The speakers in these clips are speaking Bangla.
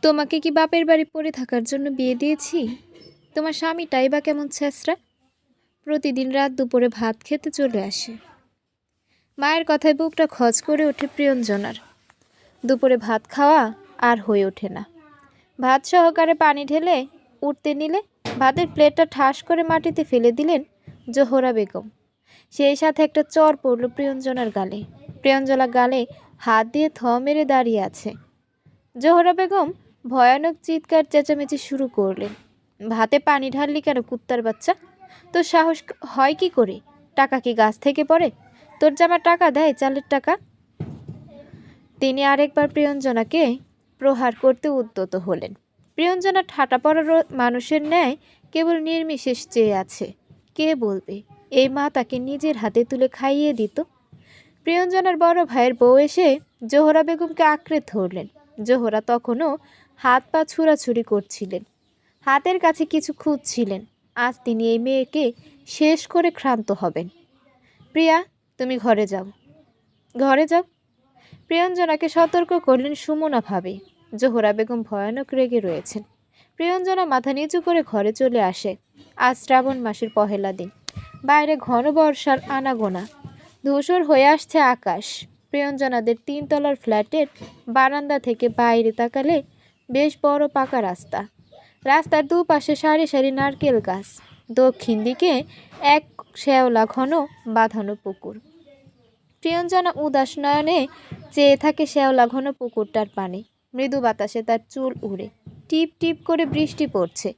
তোমাকে কি বাপের বাড়ি পড়ে থাকার জন্য বিয়ে দিয়েছি? তোমার স্বামীটাই বা কেমন ছেঁচড়া, প্রতিদিন রাত দুপুরে ভাত খেতে চলে আসে। মায়ের কথায় বুকটা খচ করে ওঠে প্রিয়ঞ্জনার। দুপুরে ভাত খাওয়া আর হয়ে ওঠে না। ভাত সহকারে পানি ঢেলে উঠতে নিলে ভাতের প্লেটটা ঠাস করে মাটিতে ফেলে দিলেন জোহরা বেগম। সেই সাথে একটা চর পড়ল প্রিয়ঞ্জনার গালে। প্রিয়ঞ্জনা গালে হাত দিয়ে থ মেরে দাঁড়িয়ে আছে। জোহরা বেগম ভয়ানক চিৎকার চেঁচামেচি শুরু করলেন। ভাতে পানি ঢাললি কেন কুত্তার বাচ্চা? তোর সাহস হয় কি করে? টাকা কি গাছ থেকে পড়ে? তোর জামা টাকা দেয়, চালের টাকা? তিনি আরেকবার প্রিয়ঞ্জনাকে প্রহার করতে উদ্যত হলেন। প্রিয়ঞ্জনা ঠাটা পড়ার মানুষের ন্যায় কেবল নির্বিশেষ চেয়ে আছে। কে বলবে এই মা তাকে নিজের হাতে তুলে খাইয়ে দিত? প্রিয়ঞ্জনার বড় ভাইয়ের বউ এসে জোহরা বেগমকে আঁকড়ে ধরলেন। জোহরা তখনও হাত পা ছুড়াছুড়ি করছিলেন, হাতের কাছে কিছু খুঁজছিলেন। আজ তিনি এই মেয়েকে শেষ করে ক্ষান্ত হবেন। প্রিয়া, তুমি ঘরে যাও, ঘরে যাও। প্রিয়ঞ্জনাকে সতর্ক করলেন সুমনা ভাবে। জোহরা বেগম ভয়ানক রেগে রয়েছেন। প্রিয়ঞ্জনা মাথা নিচু করে ঘরে চলে আসে। আজ শ্রাবণ মাসের পহেলা দিন। বাইরে ঘন বর্ষার আনাগোনা। ধূসর হয়ে আসছে আকাশ। প্রিয়ঞ্জনাদের 3 তলার ফ্ল্যাটের বারান্দা থেকে বাইরে তাকালে বেশ বড় পাকা রাস্তা। রাস্তার দুপাশে সারি সারি নারকেল গাছ। দক্ষিণ দিকে এক শ্যাওলা ঘন বাঁধানো পুকুর। প্রিয়ঞ্জনা উদাস নয়নে চেয়ে থাকে শ্যাওলা ঘন পুকুরটার পানে। মৃদু বাতাসে তার চুল উড়ে। টিপ টিপ করে বৃষ্টি পড়ছে।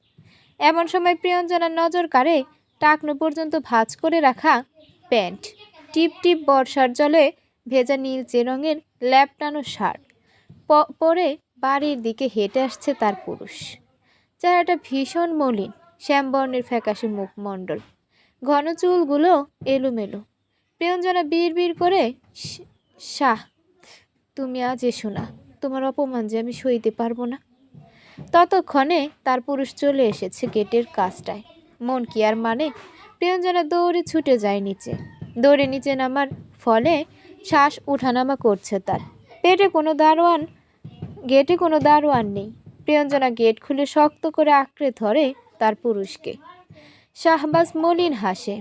এমন সময় প্রিয়ঞ্জনার নজর কাড়ে টাকনো পর্যন্ত ভাঁজ করে রাখা প্যান্ট। টিপ টিপ বর্ষার জলে ভেজা নীলচে রঙের ল্যাপটানো শার্ট পরে বাড়ির দিকে হেঁটে আসছে তার পুরুষ। চেহারাটা ভীষণ মলিন, শ্যামবর্ণের ফ্যাকাশে মুখমণ্ডল, ঘন চুলগুলো এলোমেলো। প্রিয়ঞ্জনা বিড় করে, শাহ, তুমি আজ এসো না, তোমার অপমান যে আমি সইতে পারবো না। ততক্ষণে তার পুরুষ চলে এসেছে গেটের কাছটায়। মন কি আর মানে? প্রিয়ঞ্জনা দৌড়ে ছুটে যায় নিচে। দৌড়ে নিচে নামার ফলে শ্বাস উঠানামা করছে তার। গেটে কোনো দারোয়ান নেই। প্রিয়ঞ্জনা গেট খুলে শক্ত করে আঁকড়ে ধরে তার পুরুষকে। শাহবাজ মলিন হাসে।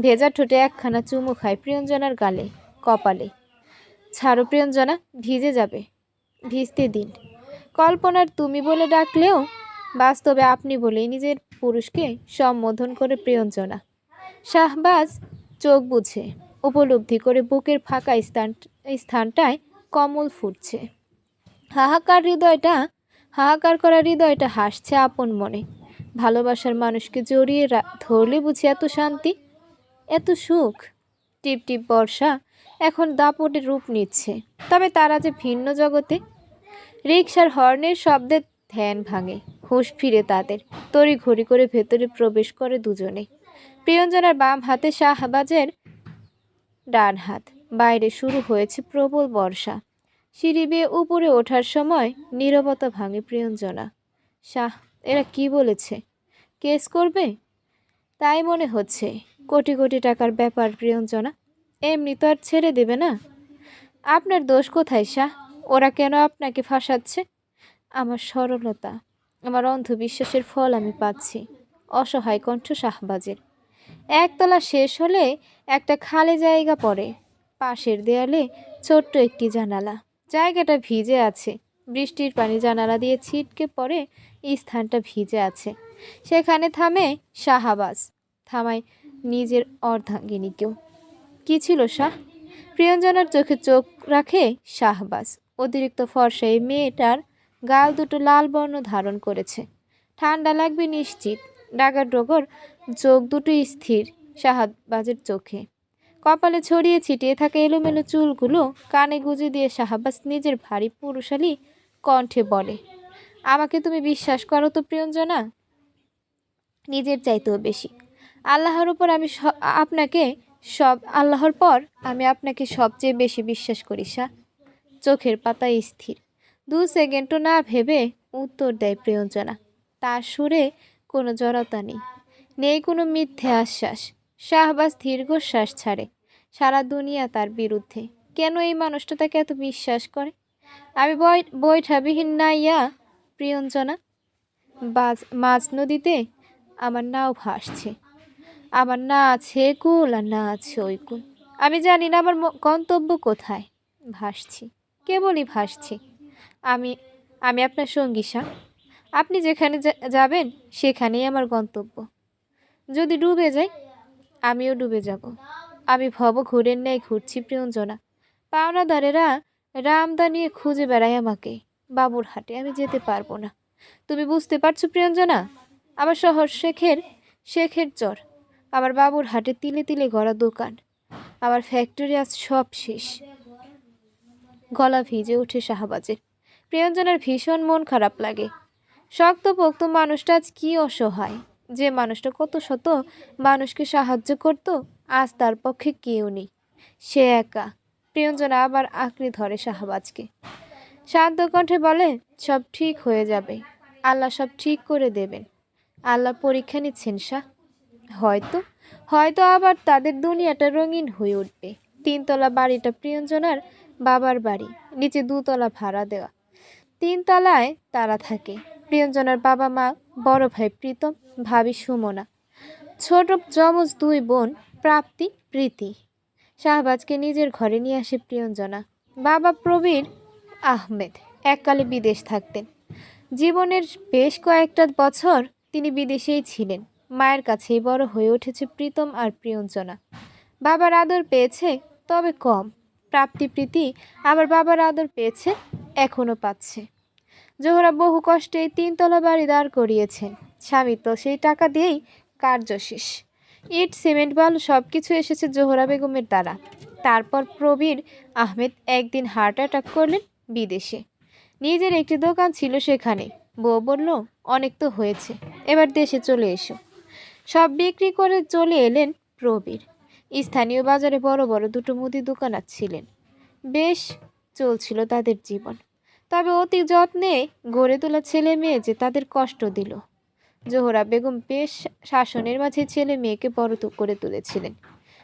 ভেজা ঠোঁটে একখানা চুমু খায় প্রিয়ঞ্জনার গালে, কপালে। ছাড়ো প্রিয়ঞ্জনা, ভিজে যাবে, ভিজতে দিন। কল্পনার তুমি বলে ডাকলেও বাস্তবে আপনি বলেই নিজের পুরুষকে সম্বোধন করে প্রিয়ঞ্জনা। শাহবাজ চোখ বুঝে উপলব্ধি করে বুকের ফাঁকা স্থানটায় কমল ফুটছে। হাহাকার করা হৃদয়টা হাসছে আপন মনে। ভালোবাসার মানুষকে জড়িয়ে ধরলে বুঝি এত শান্তি, এত সুখ। টিপ টিপ বর্ষা এখন দাপটে রূপ নিচ্ছে, তবে তারা যে ভিন্ন জগতে। রিকশার হর্নের শব্দে ধ্যান ভাঙে, হুঁশ ফিরে তাদের। তড়িঘড়ি করে ভেতরে প্রবেশ করে দুজনে। প্রিয়ঞ্জনার বাম হাতে শাহবাজের ডান হাত। বাইরে শুরু হয়েছে প্রবল বর্ষা। সিঁড়ি বেয়ে উপরে ওঠার সময় নীরবতা ভাঙে প্রিয়ঞ্জনা। শাহ, এরা কি বলেছে? কেস করবে? তাই মনে হচ্ছে। কোটি কোটি টাকার ব্যাপার প্রিয়ঞ্জনা, এমনি তো আর ছেড়ে দেবে না। আপনার দোষ কোথায় শাহ? ওরা কেন আপনাকে ফাঁসাচ্ছে? আমার সরলতা, আমার অন্ধবিশ্বাসের ফল আমি পাচ্ছি। অসহায় কণ্ঠ শাহবাজের। একতলা শেষ হলে একটা খালি জায়গা পড়ে। পাশের দেয়ালে ছোট্ট একটি জানালা। জায়গাটা ভিজে আছে। বৃষ্টির পানি জানালা দিয়ে ছিটকে পড়ে। স্থানটা ভিজে আছে। সেখানে থামে শাহবাজ, থামায় নিজের অর্ধাঙ্গিনীকেও। কি ছিল শাহ? প্রিয়ঞ্জনার চোখে চোখ রাখে শাহবাজ। অতিরিক্ত ফর্সা এই মেয়েটার গাল দুটো লাল বর্ণ ধারণ করেছে। ঠান্ডা লাগবে নিশ্চিত। ডাগার ডগর চোখ দুটো স্থির শাহবাজের চোখে। কপালে ছড়িয়ে ছিটিয়ে থাকা এলোমেলো চুলগুলো কানে গুঁজে দিয়ে শাহবাজ নিজের ভারী পুরুষালী কণ্ঠে বলে, আমাকে তুমি বিশ্বাস করো তো প্রিয়ঞ্জনা? নিজের চাইতেও বেশি। আল্লাহর উপর আমি আল্লাহর পর আমি আপনাকে সবচেয়ে বেশি বিশ্বাস করি শাহ। চোখের পাতা স্থির। 2 সেকেন্ডও না ভেবে উত্তর দেয় প্রিয়ঞ্জনা। তার সুরে কোনো জড়তা নেই, নেই কোনো মিথ্যে আশ্বাস। শাহবাজ দীর্ঘশ্বাস ছাড়ে। সারা দুনিয়া তার বিরুদ্ধে। কেন এই মানুষটা তাকে এত বিশ্বাস করে? আমি বৈঠাবিহীন নাইয়া প্রিয়ঞ্জনা। মাঝ নদীতে আমার নাও ভাসছে। আমার না আছে কুল আর না আছে ওই কুল। আমি জানি না আমার গন্তব্য কোথায়। ভাসছি, কেবলই ভাসছি। আমি আমি আপনার সঙ্গী শাহ। আপনি যেখানে যাবেন সেখানেই আমার গন্তব্য। যদি ডুবে যাই আমিও ডুবে যাব। আমি ভব ঘুরের ন্যায় ঘুরছি প্রিয়ঞ্জনা। পাওনাদারেরা রামদা নিয়ে খুঁজে বেড়ায় আমাকে। বাবুরহাটে আমি যেতে পারবো না। তুমি বুঝতে পারছো প্রিয়ঞ্জনা? আমার শহর শেখের চর। আমার বাবুরহাটে তিলে তিলে গড়া দোকান। আমার ফ্যাক্টরি আজ সব শেষ। গলা ভিজে ওঠে শাহবাজের। প্রিয়ঞ্জনার ভীষণ মন খারাপ লাগে। শক্তপোক্ত মানুষটা আজ কি অসহায়। যে মানুষটা কত শত মানুষকে সাহায্য করত, আজ তার পক্ষে কেউ নেই। সে একা। প্রিয়ঞ্জনা আবার আঁকড়ে ধরে শাহবাজকে। শান্ত কণ্ঠে বলে, সব ঠিক হয়ে যাবে। আল্লাহ সব ঠিক করে দেবেন। আল্লাহ পরীক্ষা নিচ্ছেন শাহ। হয়তো হয়তো আবার তাদের দুনিয়াটা রঙিন হয়ে উঠবে। 3 তলা বাড়িটা প্রিয়ঞ্জনার বাবার বাড়ি। নিচে 2 তলা ভাড়া দেওয়া। 3 তলায় তারা থাকে। প্রিয়ঞ্জনার বাবা মা, বড় ভাই প্রীতম, ভাবি সুমনা, ছোট যমজ 2 বোন প্রাপ্তি, প্রীতি। শাহবাজকে নিজের ঘরে নিয়ে আসে প্রিয়ঞ্জনা। বাবা প্রবীর আহমেদ এককালে বিদেশ থাকতেন। জীবনের বেশ কয়েকটা বছর তিনি বিদেশেই ছিলেন। মায়ের কাছেই বড় হয়ে উঠেছে প্রীতম আর প্রিয়ঞ্জনা। বাবার আদর পেয়েছে, তবে কম। প্রাপ্তি, প্রীতি আবার বাবার আদর পেয়েছে, এখনও পাচ্ছে। জোহরা বহু কষ্টে এই 3 তলা বাড়ি দাঁড় করিয়েছেন। স্বামী তো সেই টাকা দিয়েই কার্য শেষ। ইট, সিমেন্ট, বালু সব কিছু এসেছে জোহরা বেগমের দ্বারা। তারপর প্রবীর আহমেদ একদিন হার্ট অ্যাটাক করলেন বিদেশে। নিজের একটি দোকান ছিল সেখানে। বউ বলল, অনেক তো হয়েছে, এবার দেশে চলে এসো। সব বিক্রি করে চলে এলেন প্রবীর। স্থানীয় বাজারে বড় বড় 2টো মুদি দোকান ছিলেন। বেশ চলছিল তাদের জীবন। তবে অতি যত্নে গড়ে তোলা ছেলে মেয়ে যে তাদের কষ্ট দিল। জোহরা বেগম বেশ শাসনের মাঝে ছেলে মেয়েকে বড় করে তুলেছিলেন।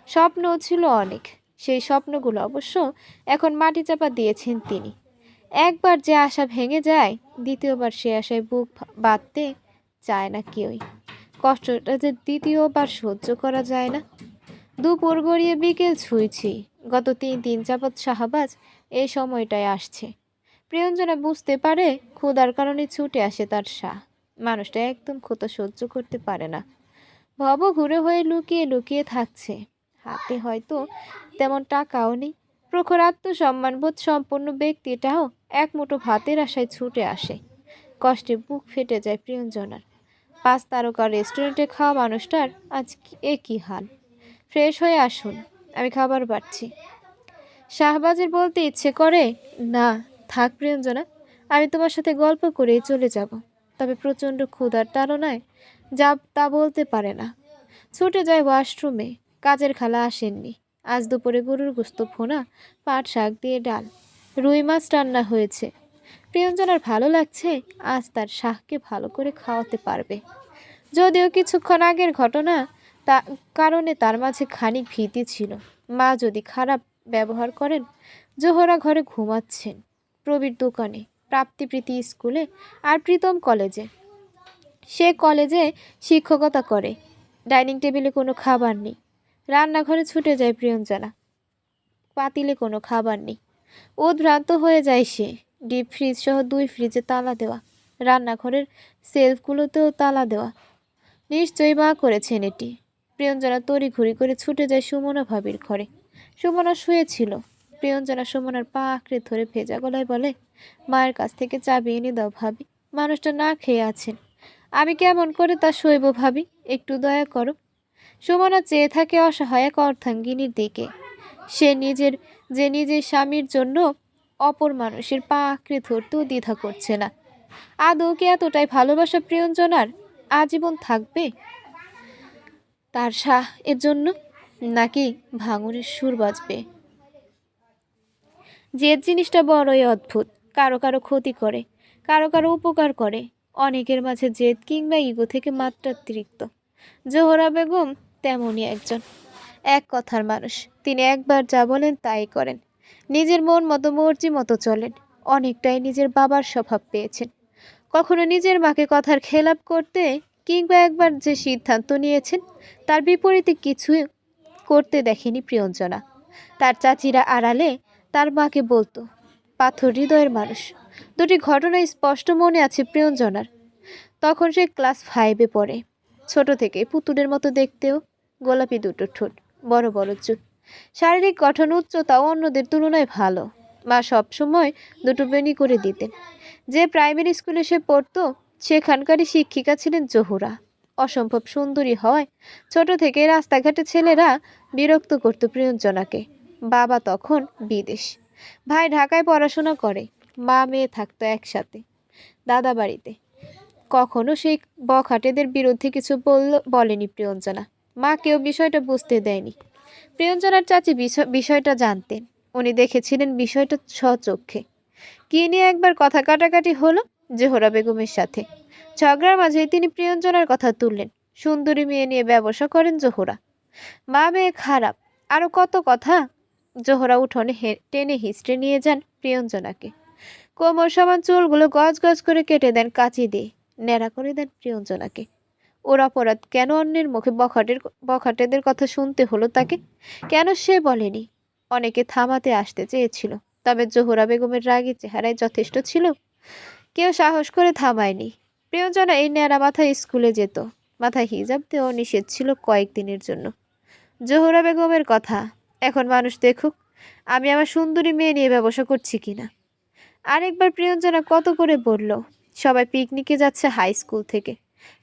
স্বপ্নও ছিল অনেক। সেই স্বপ্নগুলো অবশ্য এখন মাটি চাপা দিয়েছেন তিনি। একবার যে আশা ভেঙে যায়, দ্বিতীয়বার সে আশায় বুক বাঁধতে চায় না কেউই। কষ্টটা যে দ্বিতীয়বার সহ্য করা যায় না। দুপুর গড়িয়ে বিকেল ছুঁইছি। গত 3 দিন যাবৎ শাহবাজ এই সময়টায় আসছে। প্রিয়ঞ্জনা বুঝতে পারে ক্ষুধার কারণে ছুটে আসে তার শাহ। মানুষটা একদম ক্ষুধা সহ্য করতে পারে না। ভব ঘুরে হয়ে লুকিয়ে লুকিয়ে থাকছে। হাতে হয়তো তেমন টাকাও নেই। প্রখর আত্মসম্মানবোধ সম্পন্ন ব্যক্তিটাও এক মুঠো ভাতের আশায় ছুটে আসে। কষ্টে বুক ফেটে যায় প্রিয়ঞ্জনার। 5 তারকা রেস্টুরেন্টে খাওয়া মানুষটার আজ কি হাল। ফ্রেশ হয়ে আসুন, আমি খাবার বাড়ছি। শাহবাজের বলতে ইচ্ছে করে, না থাক প্রিয়ঞ্জনা, আমি তোমার সাথে গল্প করেই চলে যাব। তবে প্রচণ্ড ক্ষুধার তাড়নায় তা বলতে পারে না। ছুটে যায় ওয়াশরুমে। কাজের খালা আসেননি। আজ দুপুরে গরুর গোস্ত ভুনা, পাট শাক দিয়ে ডাল, রুই মাছ রান্না হয়েছে। প্রিয়ঞ্জনার ভালো লাগছে, আজ তার শাহকে ভালো করে খাওয়াতে পারবে। যদিও কিছুক্ষণ আগের ঘটনা কারণে তার মাঝে খানিক ভীতি ছিল। মা যদি খারাপ ব্যবহার করেন। জোহরা ঘরে ঘুমাচ্ছেন, প্রবীর দোকানে, প্রাপ্তি, প্রীতি স্কুলে, আর প্রীতম কলেজে। সে কলেজে শিক্ষকতা করে। ডাইনিং টেবিলে কোনো খাবার নেই। রান্নাঘরে ছুটে যায় প্রিয়ঞ্জনা। পাতিলে কোনো খাবার নেই। উদ্ভ্রান্ত হয়ে যায় সে। ডিপ ফ্রিজ সহ 2 ফ্রিজে তালা দেওয়া। রান্নাঘরের সেলফগুলোতেও তালা দেওয়া। নিশ্চয়ই মা করেছেন এটি। প্রিয়ঞ্জনা তড়িঘড়ি করে ছুটে যায় সুমনা ভাবির ঘরে। সুমনা শুয়েছিল। প্রিয়ঞ্জনা সুমনার পা আঁকড়ে ধরে ভেজা গলায় বলে, মায়ের কাছ থেকে চাবি এনে দাও ভাবি, মানুষটা না খেয়ে আছেন। আমি কেমন করে তা সইব ভাবি, একটু দয়া করো। সুমনা চেয়ে থাকে অসহায় এক অর্ধাঙ্গিনীর দিকে। সে নিজের স্বামীর জন্য অপর মানুষের পা আঁকড়ে ধরতেও দ্বিধা করছে না। আদৌ কি এতটাই ভালোবাসা প্রিয়ঞ্জনার আজীবন থাকবে তার শাহ এর জন্য, নাকি ভাঙনের সুর বাজবে? জেদ জিনিসটা বড়ই অদ্ভুত। কারো কারো ক্ষতি করে, কারো কারো উপকার করে। অনেকের মাঝে জেদ কিংবা ইগো থেকে মাত্রাতিরিক্ত। জোহরা বেগম তেমনই একজন। এক কথার মানুষ। তিনি একবার যা বলেন তাই করেন। নিজের মন মতো মর্জি মতো চলেন। অনেকটাই নিজের বাবার স্বভাব পেয়েছেন। কখনো নিজের মাকে কথার খেলাপ করতে কিংবা একবার যে সিদ্ধান্ত নিয়েছেন তার বিপরীতে কিছু করতে দেখেনি প্রিয়ঞ্জনা। তার চাচিরা আড়ালে তার মাকে বলতো, পাথর হৃদয়ের মানুষ। দুটি ঘটনা স্পষ্ট মনে আছে প্রিয়ঞ্জনার। তখন সে ক্লাস 5-এ পড়ে। ছোট থেকে পুতুলের মতো দেখতেও, গোলাপি দুটো ঠোঁট, বড় বড় চুল, শারীরিক গঠন উচ্চতাও অন্যদের তুলনায় ভালো। মা সবসময় দুটো বেনি করে দিতেন। যে প্রাইমারি স্কুলে সে পড়তো সেখানকারই শিক্ষিকা ছিলেন জহুরা। অসম্ভব সুন্দরী হওয়ায় ছোট থেকে রাস্তাঘাটে ছেলেরা বিরক্ত করত প্রিয়ঞ্জনাকে। বাবা তখন বিদেশ, ভাই ঢাকায় পড়াশোনা করে, মা মেয়ে থাকতো একসাথে দাদা বাড়িতে। কখনো সেই বখাটেদের বিরুদ্ধে কিছু বলেনি প্রিয়ঞ্জনা। মাকেও বিষয়টা বুঝতে দেয়নি। প্রিয়ঞ্জনার চাচি বিষয়টা জানতেন। উনি দেখেছিলেন বিষয়টা স্বচক্ষে। কি নিয়ে একবার কথা কাটাকাটি হলো জোহরা বেগমের সাথে। ঝগড়ার মাঝেই তিনি প্রিয়ঞ্জনার কথা তুললেন। সুন্দরী মেয়ে নিয়ে ব্যবসা করেন জোহরা, মা মেয়ে খারাপ, আরো কত কথা। জোহরা উঠোনে টেনে হিস্ট্রে নিয়ে যান প্রিয়ঞ্জনাকে। কোমর সমান চুলগুলো গজ গজ করে কেটে দেন কাঁচি দিয়ে, ন্যাড়া করে দেন প্রিয়ঞ্জনাকে। ওর অপরাধ কেন অন্যের মুখে বখাটেদের কথা শুনতে হলো তাকে? কেন সে বলেনি? অনেকে থামাতে আসতে চেয়েছিল, তবে জোহরা বেগমের রাগী চেহারায় যথেষ্ট ছিল। কেউ সাহস করে থামায়নি। প্রিয়ঞ্জনা এই ন্যাড়া মাথায় স্কুলে যেত। মাথায় হিজাব দেওয়া নিষেধ ছিল কয়েকদিনের জন্য। জোহরা বেগমের কথা, এখন মানুষ দেখুক আমি আমার সুন্দরী মেয়ে নিয়ে ব্যবসা করছি কিনা। আরেকবার প্রিয়ঞ্জনা কত করে বলল সবাই পিকনিকে যাচ্ছে হাই স্কুল থেকে,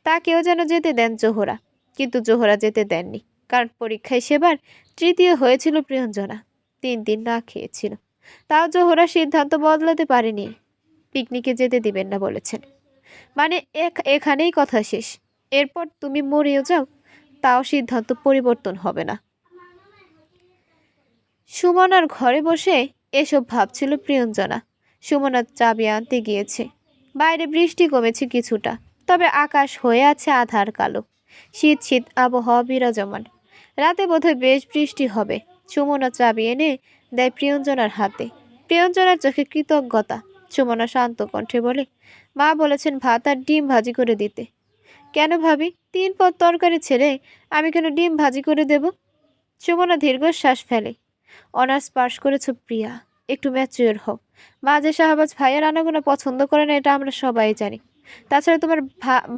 তাকেও যেন যেতে দেন জোহরা। কিন্তু জোহরা যেতে দেননি, কারণ পরীক্ষায় সেবার তৃতীয় হয়েছিল প্রিয়ঞ্জনা। 3 দিন না খেয়েছিল। তাও জোহরা সিদ্ধান্ত বদলাতে পারেনি। পিকনিকে যেতে দিবেন না বলেছেন, মানে এখানেই কথা শেষ। এরপর তুমি মরেও যাও, তাও সিদ্ধান্ত পরিবর্তন হবে না। সুমনার ঘরে বসে এসব ভাবছিল প্রিয়ঞ্জনা। সুমনা চাবি আনতে গিয়েছে। বাইরে বৃষ্টি কমেছে কিছুটা, তবে আকাশ হয়ে আছে আধার কালো। শীত শীত আবহাওয়া বিরাজমান। রাতে বোধহয় বেশ বৃষ্টি হবে। সুমনা চাবি এনে দেয় প্রিয়ঞ্জনার হাতে। প্রিয়ঞ্জনার চোখে কৃতজ্ঞতা। সুমনা শান্ত কণ্ঠে বলে, মা বলেছেন ভাত আর ডিম ভাজি করে দিতে। কেন ভাবি, 3 পদ তরকারি ছেড়ে আমি কেন ডিম ভাজি করে দেব? সুমনা দীর্ঘশ্বাস ফেলে। অনার্স পাশ করেছ প্রিয়া, একটু ম্যাচিওর হও। মা যে শাহবাজ ভাইয়ের আনাগোনা পছন্দ করে না এটা আমরা সবাই জানি। তাছাড়া তোমার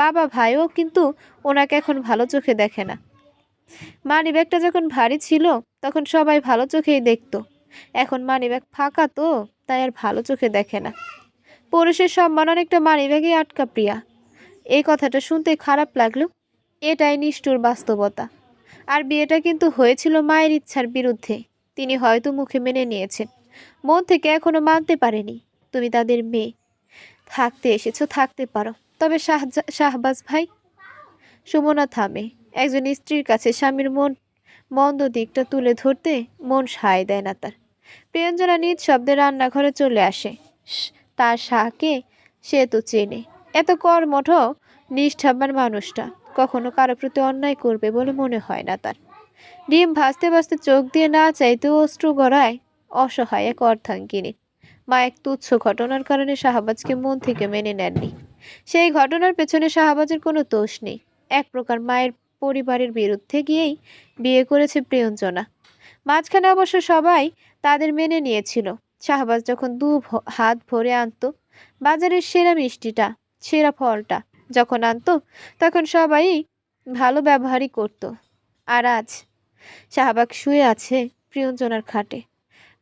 বাবা ভাইও কিন্তু ওনাকে এখন ভালো চোখে দেখে না। মানিব্যাগটা যখন ভারী ছিল তখন সবাই ভালো চোখেই দেখতো। এখন মানিব্যাগ ফাঁকা তো, তাই আর ভালো চোখে দেখে না। পুরুষের সম্মান অনেকটা মানিব্যাগেই আটকা প্রিয়া। এই কথাটা শুনতে খারাপ লাগলো, এটাই নিষ্ঠুর বাস্তবতা। আর বিয়েটা কিন্তু হয়েছিল মায়ের ইচ্ছার বিরুদ্ধে। তিনি হয়তো মুখে মেনে নিয়েছেন, মন থেকে এখনো মানতে পারেনি। তুমি তাদের মেয়ে, থাকতে এসেছো থাকতে পারো, তবে শাহবাজ ভাই। সুমনা থামে। একজন স্ত্রীর কাছে স্বামীর মন্দ দিকটা তুলে ধরতে মন সায় দেয় না তার। প্রিয়ঞ্জনা নিজ শব্দে রান্নাঘরে চলে আসে। তার শাহকে সে তো চেনে। এত কর্মঠ নিষ্ঠাবান মানুষটা কখনো কারো প্রতি অন্যায় করবে বলে মনে হয় না তার। ডিম ভাজতে ভাজতে চোখ দিয়ে না চাইতেও অশ্রু গড়ায় অসহায় এক অর্ধাঙ্গিনী। মা এক তুচ্ছ ঘটনার কারণে শাহবাজকে মন থেকে মেনে নেননি। সেই ঘটনার পেছনে শাহবাজের কোনো দোষ নেই। এক প্রকার মায়ের পরিবারের বিরুদ্ধে গিয়েই বিয়ে করেছে প্রিয়ঞ্জনা। মাঝখানে অবশ্য সবাই তাদের মেনে নিয়েছিল। শাহবাজ যখন হাত ভরে আনতো বাজারের সেরা মিষ্টিটা, সেরা ফলটা যখন আনতো, তখন সবাই ভালো ব্যবহারই করতো। আর আজ শাহবাগ শুয়ে আছে প্রিয়ঞ্জনার খাটে।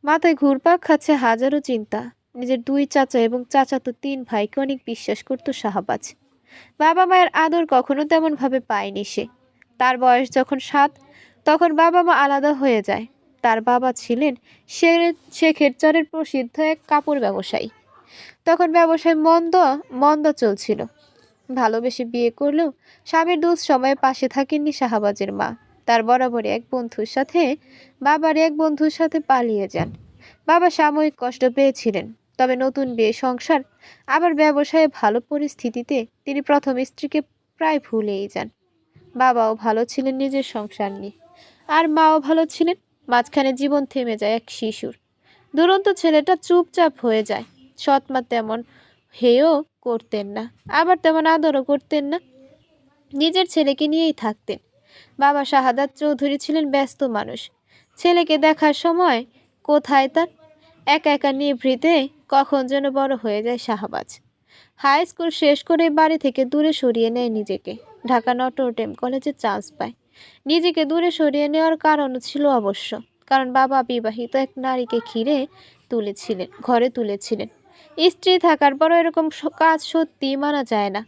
মাথায় ঘুরপাক খাচ্ছে হাজারো চিন্তা। নিজের 2 চাচা এবং চাচাতো 3 ভাইকে অনেক বিশ্বাস করত শাহবাজ। বাবা মায়ের আদর কখনো তেমন ভাবে পায়নি সে। তার বয়স যখন 7, তখন বাবা মা আলাদা হয়ে যায়। তার বাবা ছিলেন শেখেরচরের প্রসিদ্ধ এক কাপড় ব্যবসায়ী। তখন ব্যবসায় মন্দা চলছিল। ভালোবেসে বিয়ে করলেও স্বামীর দুঃসময়ে পাশে থাকেননি শাহবাজের মা। তার বরাবরই বাবার এক বন্ধুর সাথে পালিয়ে যান। বাবা সাময়িক কষ্ট পেয়েছিলেন, তবে নতুন বিয়ে, সংসার, আবার ব্যবসায়ে ভালো পরিস্থিতিতে তিনি প্রথম স্ত্রীকে প্রায় ভুলেই যান। বাবাও ভালো ছিলেন নিজের সংসার নিয়ে, আর মাও ভালো ছিলেন। মাঝখানে জীবন থেমে যায় এক শিশুর। দুরন্ত ছেলেটা চুপচাপ হয়ে যায়। সৎ মা তেমন হেও করতেন না, আবার তেমন আদরও করতেন না। নিজের ছেলেকে নিয়েই থাকতেন। বাবা শাহাদাত চৌধুরী ছিলেন ব্যস্ত মানুষ। ছেলেকে দেখার সময় কোথায় তার? একা একা নিভৃতে কখন যেন বড় হয়ে যায় শাহবাজ। হাই স্কুল শেষ করে বাড়ি থেকে দূরে সরিয়ে নেয় নিজেকে। ঢাকা নটরডেম কলেজে চান্স পায়। নিজেকে দূরে সরিয়ে নেওয়ার কারণও ছিল অবশ্য, কারণ বাবা বিবাহিত এক নারীকে ঘরে তুলেছিলেন। স্ত্রী থাকার পরও এরকম কাজ সত্যিই মানা যায় না।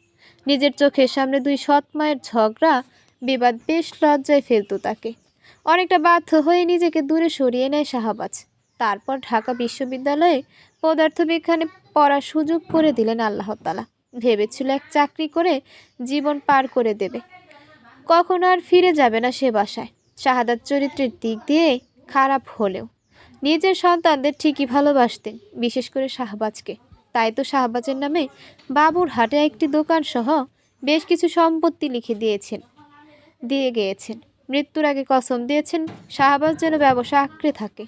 নিজের চোখের সামনে দুই সৎ মায়ের ঝগড়া বিবাদ বেশ লজ্জায় ফেলত তাকে। অনেকটা বাধ্য হয়ে নিজেকে দূরে সরিয়ে নেয় শাহবাজ। তারপর ঢাকা বিশ্ববিদ্যালয়ে পদার্থবিজ্ঞানে পড়ার সুযোগ করে দিলেন আল্লাহ তাআলা। ভেবেছিল এক চাকরি করে জীবন পার করে দেবে, কখনো আর ফিরে যাবে না সে বাসায়। শাহাদাত চরিত্রের দিক দিয়ে খারাপ হলেও নিজের সন্তানদের ঠিকই ভালোবাসতেন, বিশেষ করে শাহবাজকে। তাই তো শাহবাজের নামে বাবুরহাটে একটি দোকান সহ বেশ কিছু সম্পত্তি লিখে দিয়ে গিয়েছেন। মৃত্যুর আগে কসম দিয়েছেন শাহবাজ যেন ব্যবসা আঁকড়ে থাকে।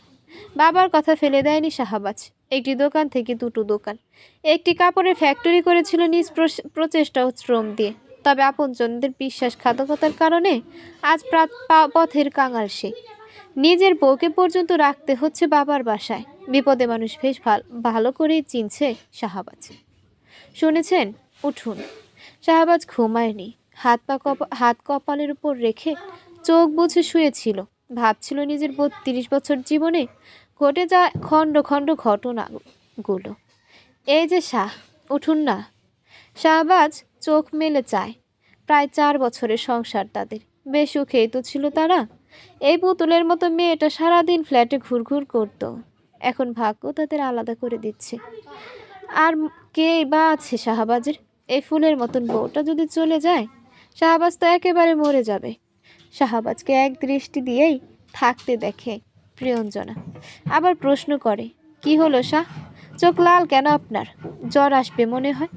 বাবার কথা ফেলে দেয়নি শাহবাজ। একটি দোকান থেকে দুটো দোকান, একটি কাপড়ের ফ্যাক্টরি করেছিল নিজ প্রচেষ্টা ও শ্রম দিয়ে। তবে আপনজনদের বিশ্বাসঘাতকতার কারণে আজ পথের কাঙাল সে। নিজের বউকে পর্যন্ত রাখতে হচ্ছে বাবার বাসায়। বিপদে মানুষ বেশ ভালো করেই চিনছে শাহবাজ। শুনেছেন? উঠুন। শাহবাজ ঘুমায়নি। হাত কপালের উপর রেখে চোখ বুঝে শুয়েছিল। ভাবছিল নিজের ৩২ বছর জীবনে ঘটে যাওয়া খণ্ড খণ্ড ঘটনাগুলো। এই যে শাহ, উঠুন না। শাহবাজ চোখ মেলে চায়। প্রায় ৪ বছরের সংসার তাদের। বেশ সুখেই তো ছিল তারা। এই পুতুলের মতো মেয়েটা সারাদিন ফ্ল্যাটে ঘুরঘুর করত। এখন ভাগ্য তাদের আলাদা করে দিচ্ছে। আর কে বা আছে শাহবাজের? এই ফুলের মতন বউটা যদি চলে যায়, শাহবাজ তো একেবারে মরে যাবে। শাহবাজকে এক দৃষ্টি দিয়েই থাকতে দেখে প্রিয়ঞ্জনা। আবার প্রশ্ন করে, কি হলো শাহ? চোখ লাল কেন আপনার? জ্বর আসবে মনে হয়।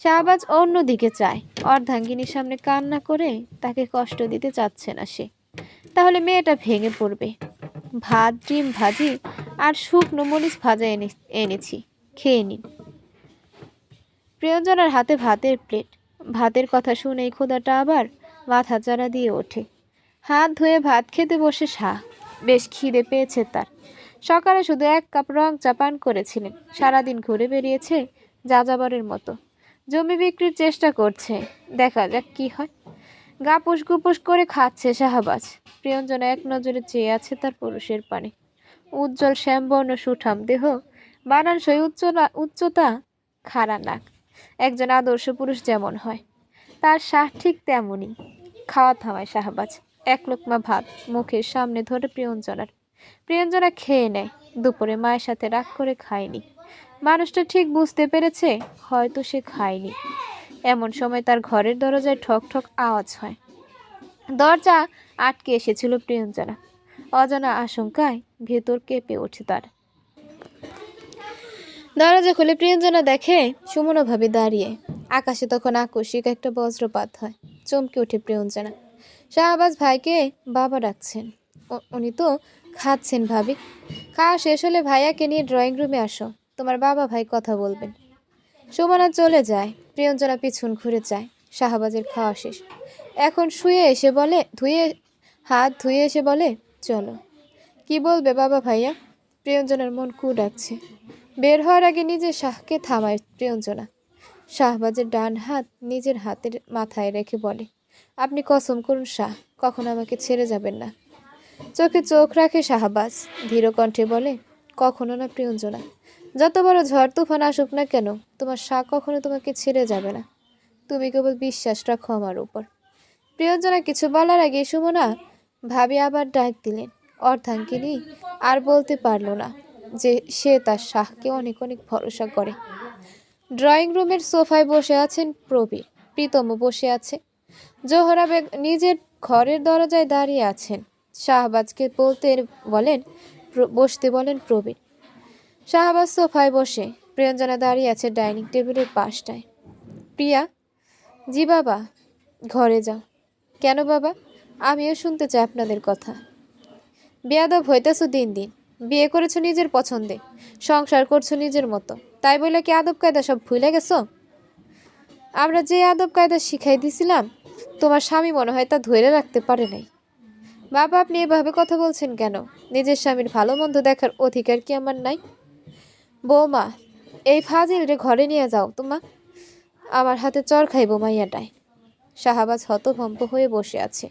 শাহবাজ অন্যদিকে চায়। অর্ধাঙ্গিনীর সামনে কান্না করে তাকে কষ্ট দিতে চাচ্ছে না সে, তাহলে মেয়েটা ভেঙে পড়বে। ভাত, ডিম ভাজি আর শুকনো মরিচ ভাজা এনেছি, খেয়ে নিন। প্রিয়ঞ্জনার হাতে ভাতের প্লেট। ভাতের কথা শুনেই ক্ষুধাটা আবার মাথা চাড়া দিয়ে ওঠে। হাত ধুয়ে ভাত খেতে বসে শাহ। বেশ খিদে পেয়েছে তার। সকালে শুধু 1 কাপ রং চা পান করেছিলেন। সারাদিন ঘুরে বেরিয়েছে যাযাবরের মতো। জমি বিক্রির চেষ্টা করছে, দেখা যাক কি হয়। গাপুস গুপুস করে খাচ্ছে শাহবাজ। প্রিয়ঞ্জনা এক নজরে চেয়ে আছে তার পুরুষের পানে। উজ্জ্বল শ্যামবর্ণ সুঠাম দেহ, বানানসই উচ্চতা, খাড়া নাক। একজন আদর্শ পুরুষ যেমন হয়, তার শাহ ঠিক তেমনই। খাওয়া থামায় শাহবাজ। 1 লোকমা ভাত মুখের সামনে ধরে প্রিয়ঞ্জনা খেয়ে নেয়। দুপুরে মায়ের সাথে রাগ করে খায়নি। মানুষটা ঠিক বুঝতে পেরেছে হয়তো সে খায়নি। এমন সময় তার ঘরের দরজায় ঠক ঠক আওয়াজ হয়। দরজা আটকে এসেছিল প্রিয়ঞ্জনা। অজানা আশঙ্কায় ভেতর কেঁপে ওঠে তার। দরজা খুলে প্রিয়ঞ্জনা দেখে সুমনা ভাবি দাঁড়িয়ে। আকাশে তখন আকস্মিক একটা বজ্রপাত হয়। চমকে ওঠে প্রিয়ঞ্জনা। শাহবাজ ভাইকে বাবা ডাকছেন। উনি তো খাচ্ছেন ভাবি। খাওয়া শেষ হলে ভাইয়াকে নিয়ে ড্রয়িং রুমে আসো, তোমার বাবা ভাই কথা বলবেন। সুমনা চলে যায়। প্রিয়ঞ্জনা পিছন ঘুরে যায়। শাহবাজের খাওয়া শেষ। এখন হাত ধুয়ে এসে বলে, চলো। কি বলবে বাবা ভাইয়া? প্রিয়ঞ্জনার মন কু ডাকছে। বের হওয়ার আগে নিজের শাহকে থামায় প্রিয়ঞ্জনা। শাহবাজের ডান হাত নিজের হাতের মাথায় রেখে বলে, আপনি কসম করুন শাহ, কখনো আমাকে ছেড়ে যাবেন না। চোখে চোখ রাখে শাহবাজ। ধীর কণ্ঠে বলে, কখনো না প্রিয়ঞ্জনা। যত বড় ঝড় তুফান আসুক না কেন, তোমার শাহ কখনো তোমাকে ছেড়ে যাবে না। তুমি কেবল বিশ্বাস রাখো আমার উপর। প্রিয়ঞ্জনা কিছু বলার আগে সুমনা ভাবি আবার ডাক দিলেন। অর্ধাঙ্গিনী আর বলতে পারল না যে সে তার শাহকে অনেক অনেক ভরসা করে। ড্রয়িং রুমের সোফায় বসে আছেন প্রবীর। প্রীতমও বসে আছে। জোহরা নিজের ঘরের দরজায় দাঁড়িয়ে আছেন। শাহবাজকে বসতে বলেন প্রবীর। শাহবাজ সোফায় বসে। প্রিয়ঞ্জনা দাঁড়িয়ে আছে ডাইনিং টেবিলের পাশটায়। প্রিয়া। জি বাবা। ঘরে যাও। কেন বাবা? আমিও শুনতে চাই আপনাদের কথা। বেয়াদব হইতেছ দিন দিন। বিয়ে করেছো নিজের পছন্দে, সংসার করছো নিজের মতো। তাই বলে কি আদব কায়দা সব ভুলে গেছো? আমরা যে আদব কায়দা শিখাই দিছিলাম তোমার স্বামী মনে হয় তা ধরে রাখতে পারে নাই। বাবা, আপনি এভাবে কথা বলছেন কেন? নিজের স্বামীর ভালো মন্দ দেখার অধিকার কি আমার নাই? বৌমা, এই ফাজিল রে ঘরে নিয়ে যাও তোমা। আমার হাতে চর খাইব মাইয়াটায়। শাহাবাজ হতভম্ব হয়ে বসে আছে।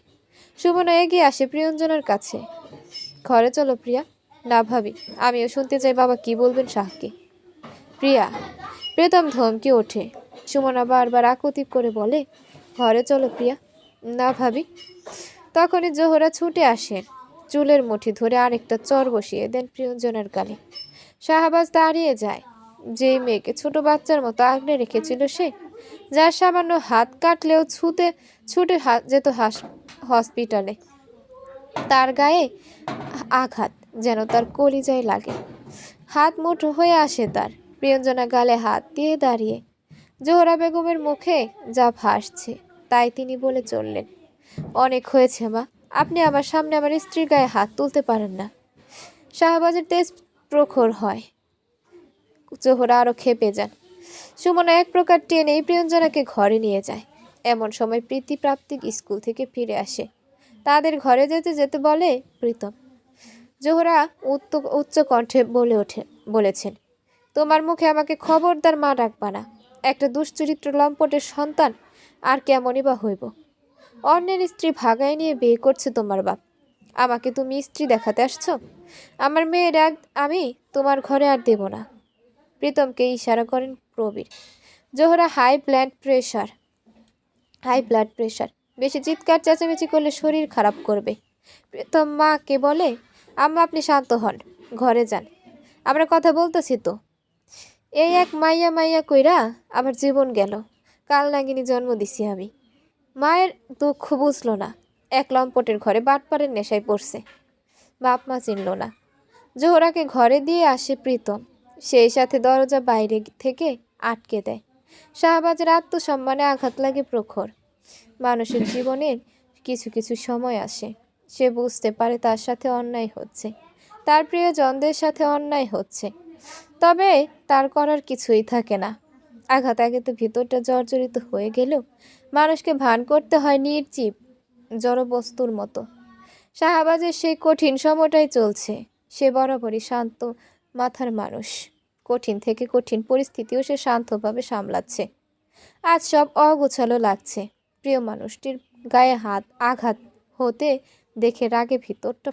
সুমনা এগিয়ে আসে প্রিয়ঞ্জনার কাছে। ঘরে চলো প্রিয়া। না ভাবি, আমিও শুনতে চাই বাবা কি বলবেন শাহকে। প্রিয়া। প্রীতম ধমকে ওঠে। সুমনা বারবার আকুতি করে বলে, ঘরে চলো প্রিয়া। না ভাবি। তখনই জোহরা ছুটে আসেন। চুলের মুঠি ধরে আরেকটা চর বসিয়ে দেন প্রিয়ঞ্জনার গালে। শাহবাজ দাঁড়িয়ে যায়। যেই মেয়েকে ছোট বাচ্চার মতো আগলে রেখেছিল সে, যার সামান্য হাত কাটলেও ছুটে যেত হসপিটালে, তার গায়ে আঘাত যেন তার কলিজায় লাগে। হাত মুঠো হয়ে আসে তার। প্রিয়ঞ্জনা গালে হাত দিয়ে দাঁড়িয়ে। জোহরা বেগমের মুখে যা ভাসছে তাই তিনি বলে চললেন, অনেক হয়েছে মা, আপনি আমার সামনে আমার স্ত্রীর গায়ে হাত তুলতে পারেন না। শাহবাজের তেজ প্রখর হয়। জোহরা আরো ক্ষেপে যান। সুমনা এক প্রকার টেনেই প্রিয়ঞ্জনাকে ঘরে নিয়ে যায়। এমন সময় প্রীতি প্রাপ্তিক স্কুল থেকে ফিরে আসে। তাদের ঘরে যেতে যেতে বলে প্রীতম। জোহরা উচ্চ কণ্ঠে বলেছেন, তোমার মুখে আমাকে খবরদার মা ডাকবা না। একটা দুশ্চরিত্র লম্পটের সন্তান আর কেমনই বা হইব। অন্যের স্ত্রী ভাগায় নিয়ে বিয়ে করছে তোমার বাপ। আমাকে তুমি স্ত্রী দেখাতে আসছো? আমার মেয়ের আমি তোমার ঘরে আর দেব না। প্রীতমকে ইশারা করেন Prabir. Zohra high blood pressure, বেশি চিৎকার চেঁচামেচি করলে শরীর খারাপ করবে। প্রীতম মাকে বলে, আম্মা আপনি শান্ত হন, ঘরে যান, আমরা কথা বলতেছি তো। এই এক মাইয়া মাইয়া কইরা আমার জীবন গেল। কাল নাগিনী জন্ম দিছি আমি। মায়ের দুঃখ বুঝলো না। এক লম্পটের ঘরে বাটপাড়ের নেশায় পড়ছে। বাপ মা চিনল না। জোহরাকে ঘরে দিয়ে আসে প্রীতম। সেই সাথে দরজা বাইরে থেকে আটকে দেয়। শাহবাজের আত্মসম্মানে আঘাত লাগে প্রখর। মানুষের জীবনের কিছু কিছু সময় আসে, সে বুঝতে পারে তার সাথে অন্যায় হচ্ছে, তার প্রিয়জনদের সাথে অন্যায় হচ্ছে, তবে তার করার কিছুই থাকে না। আঘাত আঘাতে ভিতরটা জর্জরিত হয়ে গেলেও মানুষকে ভান করতে হয় নির্জীব জড়বস্তুর মতো। শাহবাজের সেই কঠিন সময়টাই চলছে। সে বরাবরই শান্ত মাথার মানুষ। কঠিন থেকে কঠিন পরিস্থিতিও সে শান্তভাবে সামলাচ্ছে। আজ সব অগোছালো লাগছে। প্রিয় মানুষটির গায়ে আঘাত হতে দেখে রাগে ভিতরটা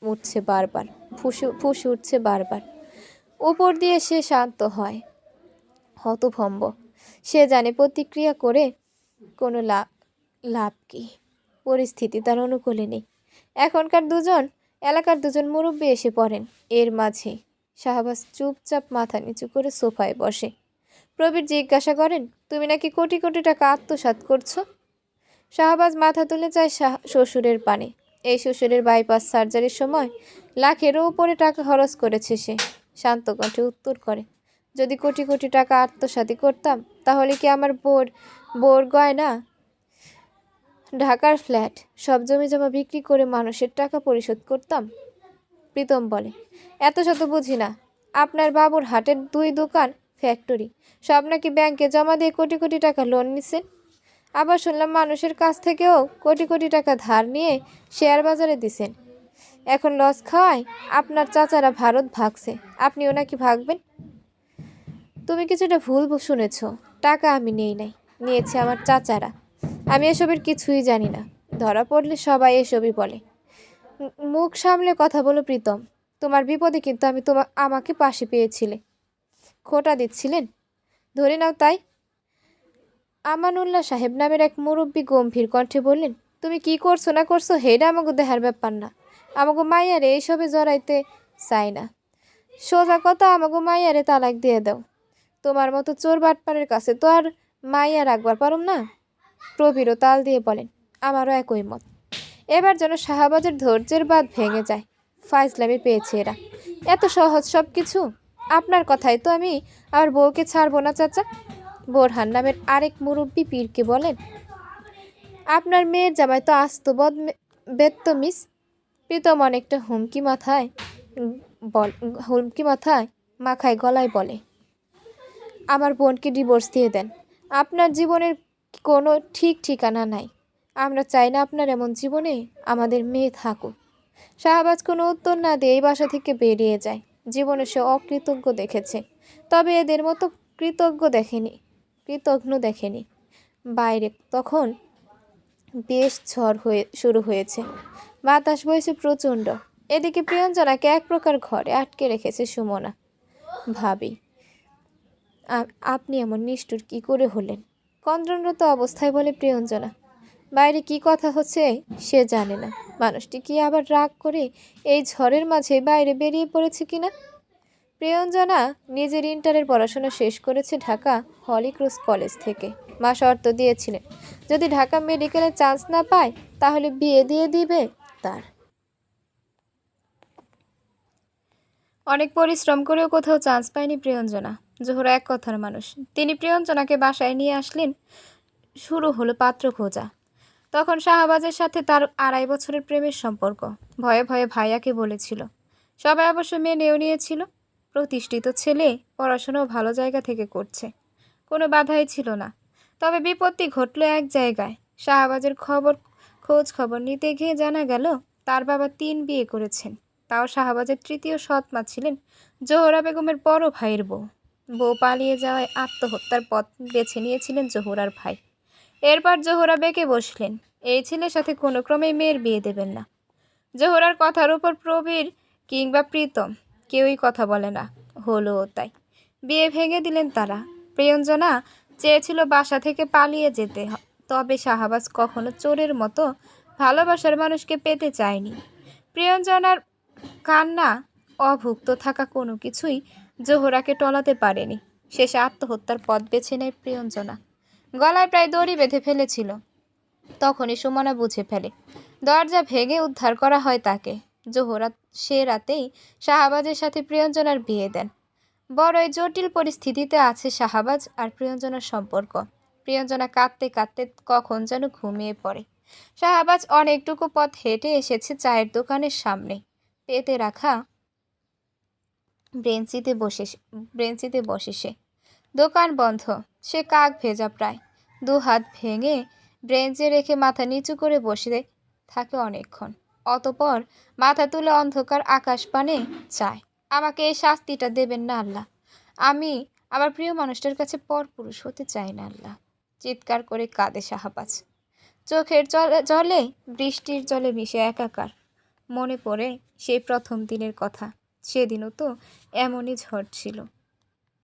উঠছে বারবার, ফুসে উঠছে বারবার। উপর দিয়ে সে শান্ত হয়, হতভম্ব। সে জানে প্রতিক্রিয়া করে কোনো লাভ কি। পরিস্থিতি তার অনুকূলে নেই। এলাকার দুজন মুরব্বী এসে পড়েন। এর মাঝে শাহবাজ চুপচাপ মাথা নিচু করে সোফায় বসে। প্রবীর জিজ্ঞাসা করেন, তুমি নাকি কোটি কোটি টাকা আত্মসাৎ করছো? শাহবাজ মাথা তুলে যায় শ্বশুরের পানে। এই শ্বশুরের বাইপাস সার্জারির সময় লাখেরও উপরে টাকা খরচ করেছে সে। শান্ত কণ্ঠে উত্তর করে, যদি কোটি কোটি টাকা আত্মসাৎই করতাম তাহলে কি আমার বোর গয়না, ঢাকার ফ্ল্যাট, সব জমি জমা বিক্রি করে মানুষের টাকা পরিশোধ করতাম? প্রীতম বলে, এত শত বুঝি না। আপনার বাবুর হাটের 2 দোকান, ফ্যাক্টরি, সব নাকি ব্যাংকে জমা দিয়ে কোটি কোটি টাকা লোন নিছেন। আবার শুনলাম মানুষের কাছ থেকেও কোটি কোটি টাকা ধার নিয়ে শেয়ার বাজারে দিছেন। এখন লস খাওয়ায় আপনার চাচারা ভারত ভাগছে, আপনিও নাকি ভাগবেন। তুমি কিছুটা ভুল শুনেছ। টাকা আমি নাই, নিয়েছে আমার চাচারা। আমি এসবের কিছুই জানি না। ধরা পড়লে সবাই এসবই বলে। মুখ সামলে কথা বলো প্রীতম। তোমার বিপদে কিন্তু আমাকে পাশে পেয়েছিলে। খোঁটা দিচ্ছিলেন, ধরে নাও তাই। আমানুল্লাহ সাহেব নামের এক মুরব্বী গম্ভীর কণ্ঠে বললেন, তুমি কি করছো না করছো হেডা আমাকে দেহার ব্যাপার না। আমাকে মাইয়ারে এইসবে জড়াইতে চাই না। সোজা কথা, আমাকে মাইয়ারে তালাক দিয়ে দাও। তোমার মতো চোর বাটপারের কাছে তো আর মাইয়া রাখবার পারুম না। প্রবীরও তাল দিয়ে বলেন, আমারও একই মত। এবার যেন শাহবাজের ধৈর্যের বাঁধ ভেঙে যায়। ফাইজলামি পেয়েছে এরা। এত সহজ সব কিছু। আপনার কথাই তো আমি আমার বউকে ছাড়বো না চাচা। বোরহান নামের আরেক মুরব্বী পীরকে বলেন, আপনার মেয়ের জামাই তো আস্ত বেত্তমিস। প্রীতম অনেকটা হুমকি মাথায় মাখায় গলায় বলে, আমার বোনকে ডিভোর্স দিয়ে দেন। আপনার জীবনের কোনো ঠিক ঠিকানা নাই। আমরা চাই না আপনার এমন জীবনে আমাদের মেয়ে থাকুক। শাহবাজ কোনো উত্তর না দিয়ে এই বাসা থেকে বেরিয়ে যায়। জীবনে সে অকৃতজ্ঞ দেখেছে, তবে এদের মতো কৃতজ্ঞ দেখেনি। বাইরে তখন বেশ ঝড় শুরু হয়েছে। বাতাস বইছে প্রচণ্ড। এদিকে প্রিয়ঞ্জনাকে এক প্রকার ঘরে আটকে রেখেছে সুমনা। ভাবি, আপনি এমন নিষ্ঠুর কি করে হলেন? কন্দ্রণরত অবস্থায় বলে প্রিয়ঞ্জনা। বাইরে কি কথা হচ্ছে সে জানে না। মানুষটি কি আবার রাগ করে এই ঝড়ের মাঝে বাইরে বেরিয়ে পড়েছে কিনা। প্রিয়ঞ্জনা নিজের ইন্টারের পড়াশোনা শেষ করেছে ঢাকা হলিক্রস কলেজ থেকে। মা শর্ত দিয়েছিলেন, যদি ঢাকা মেডিকেলে চান্স না পায় তাহলে বিয়ে দিয়ে দিবে তার। অনেক পরিশ্রম করেও কোথাও চান্স পায়নি প্রিয়ঞ্জনা। জোহরা এক কথার মানুষ। তিনি প্রিয়ঞ্জনাকে বাসায় নিয়ে আসলেন। শুরু হলো পাত্র খোঁজা। তখন শাহবাজের সাথে তার 2.5 বছরের প্রেমের সম্পর্ক। ভয়ে ভয়ে ভাইয়াকে বলেছিল। সবাই অবশ্য মেনেও নিয়েছিল। প্রতিষ্ঠিত ছেলে, পড়াশোনাও ভালো জায়গা থেকে করছে, কোনো বাধাই ছিল না। তবে বিপত্তি ঘটল এক জায়গায়। শাহবাজের খোঁজ খবর নিতে গিয়ে জানা গেল তার বাবা 3 বিয়ে করেছেন। তাও শাহবাজের তৃতীয় সৎ মা ছিলেন জোহরা বেগমের বড় ভাইয়ের বউ। পালিয়ে যাওয়ায় আত্মহত্যার পথ বেছে নিয়েছিলেন জোহরার ভাই। এরপর জোহরা বেঁকে বসলেন, এই ছেলের সাথে কোনো ক্রমেই মেয়ের বিয়ে দেবেন না। জোহরার কথার উপর প্রবীর কিংবা প্রীতম কেউই কথা বলে না। হলো তাই, বিয়ে ভেঙে দিলেন তারা। প্রিয়ঞ্জনা চেয়েছিল বাসা থেকে পালিয়ে যেতে, তবে শাহবাজ কখনো চোরের মতো ভালোবাসার মানুষকে পেতে চায়নি। প্রিয়ঞ্জনার কান্না, অভুক্ত থাকা কোনো কিছুই জোহরাকে টলাতে পারেনি। শেষে আত্মহত্যার পথ বেছে নেয় প্রিয়ঞ্জনা। গলায় প্রায় দড়ি বেঁধে ফেলেছিল, তখনই সুমনা বুঝে ফেলে। দরজা ভেঙে উদ্ধার করা হয় তাকে। জোহরা সে রাতেই শাহবাজের সাথে প্রিয়ঞ্জনার বিয়ে দেন। বড়ই জটিল পরিস্থিতিতে আছে শাহবাজ আর প্রিয়ঞ্জনার সম্পর্ক। প্রিয়ঞ্জনা কাঁদতে কাঁদতে কখন যেন ঘুমিয়ে পড়ে। শাহবাজ অনেকটুকু পথ হেঁটে এসেছে চায়ের দোকানের সামনে। পেতে রাখা ব্রেঞ্চিতে বসে সে। দোকান বন্ধ। সে কাক ভেজা প্রায়। 2 হাত ভেঙে ব্রেঞ্চে রেখে মাথা নিচু করে বসে থাকে অনেকক্ষণ। অতঃপর মাথা তুলে অন্ধকার আকাশ পানে চায়। আমাকে এই শাস্তিটা দেবেন না আল্লাহ। আমি আমার প্রিয় মানুষটার কাছে পরপুরুষ হতে চাই না আল্লাহ। চিৎকার করে কাঁদে শাহবাজ। চোখের জলে বৃষ্টির জলে মিশে একাকার। মনে পড়ে সেই প্রথম দিনের কথা। সেদিনও তো এমনই ঝড় ছিল।